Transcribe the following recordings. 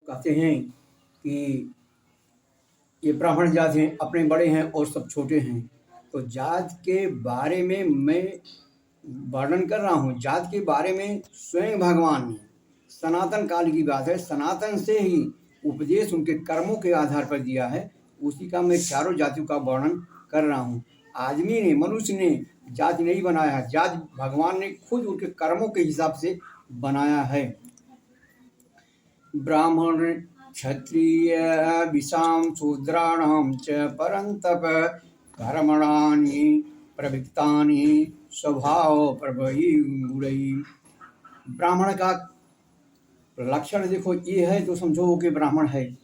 कहते हैं कि ये ब्राह्मण जात हैं, अपने बड़े हैं और सब छोटे हैं। तो जात के बारे में मैं वर्णन कर रहा हूँ। जात के बारे में स्वयं भगवान ने, सनातन काल की बात है, सनातन से ही उपदेश उनके कर्मों के आधार पर दिया है। उसी का मैं चारों जातियों का वर्णन कर रहा हूँ। आदमी ने, मनुष्य ने जाति नहीं बनाया है, जाति भगवान ने खुद उनके कर्मों के हिसाब से बनाया है। ब्राह्मण क्षत्रिय विषाम शूद्राणाम च परंतप कर्मणानि प्रवृत्तानि स्वभाव प्रभवी गुणैः। ब्राह्मण का लक्षण देखो, ये है तो समझो कि ब्राह्मण है।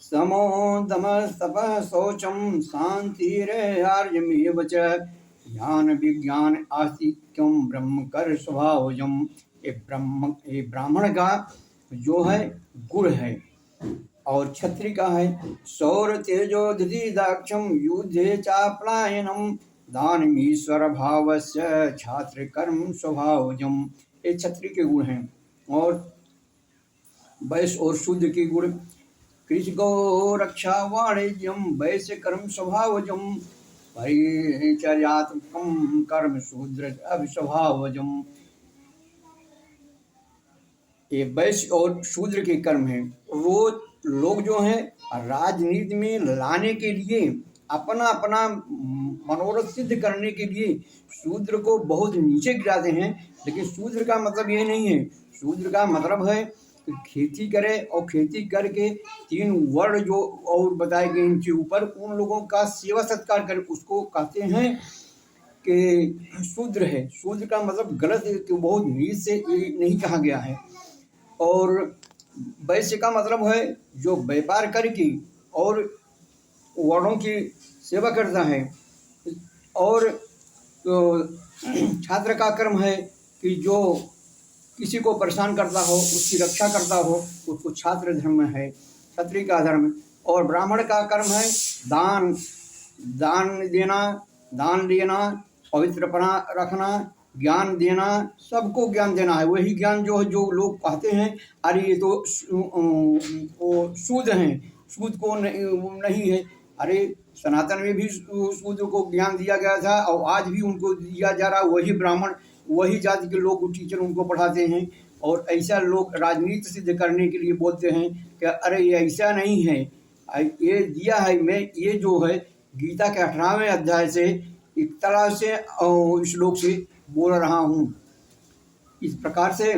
समो दम तपः शौचम शांतिरार्जमेव च ज्ञान विज्ञान आस्तिक्यम ब्रह्म कर स्वभावजम। ये ब्राह्मण का जो है गुण है। और क्षत्रिय का है सौर तेजो दधि दाक्षम युद्धे चापलायनम दानमीश्वर भावस्य छात्र कर्म स्वभावजम। ये क्षत्रिय के गुण हैं। और वैश्य और शूद्र के गुण कृषि गो रक्षा वाणिज्यम वैश्य कर्म स्वभावजम परिचर्यात्मकम कर्म शूद्र अभिस्वभावजम। ये वैश्य और शूद्र के कर्म हैं। वो लोग जो हैं राजनीति में लाने के लिए, अपना अपना मनोरथ सिद्ध करने के लिए शूद्र को बहुत नीचे गिराते हैं। लेकिन शूद्र का मतलब ये नहीं है। शूद्र का मतलब है कि खेती करे और खेती करके 3 वर्ण जो और बताए गए इनके ऊपर, उन लोगों का सेवा सत्कार करे, उसको कहते हैं कि शूद्र है। शूद्र का मतलब गलत है कि बहुत नीच से ये नहीं कहा गया है। और वैश्य का मतलब है जो व्यापार करके और वर्णों की सेवा करता है। और तो छात्र का कर्म है कि जो किसी को परेशान करता हो, उसकी रक्षा करता हो, उसको छात्र धर्म है, क्षत्रिय का धर्म। और ब्राह्मण का कर्म है दान देना, दान लेना, पवित्रपना रखना, ज्ञान देना, सबको ज्ञान देना है। वही ज्ञान जो है, जो लोग कहते हैं अरे ये तो वो शूद्र हैं, शूद्र को नहीं है। अरे सनातन में भी शूद्र को ज्ञान दिया गया था और आज भी उनको दिया जा रहा। वही ब्राह्मण, वही जाति के लोग टीचर उनको पढ़ाते हैं। और ऐसा लोग राजनीति सिद्ध करने के लिए बोलते हैं कि अरे ये ऐसा नहीं है, ये दिया है। मैं ये जो है गीता के 18वें अध्याय से एक तरह से श्लोक से बोल रहा हूँ। इस प्रकार से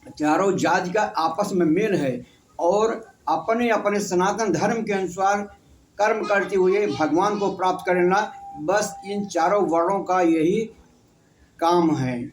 चारों जाति का आपस में मेल है और अपने अपने सनातन धर्म के अनुसार कर्म करते हुए भगवान को प्राप्त करना, बस इन चारों वर्णों का यही काम है।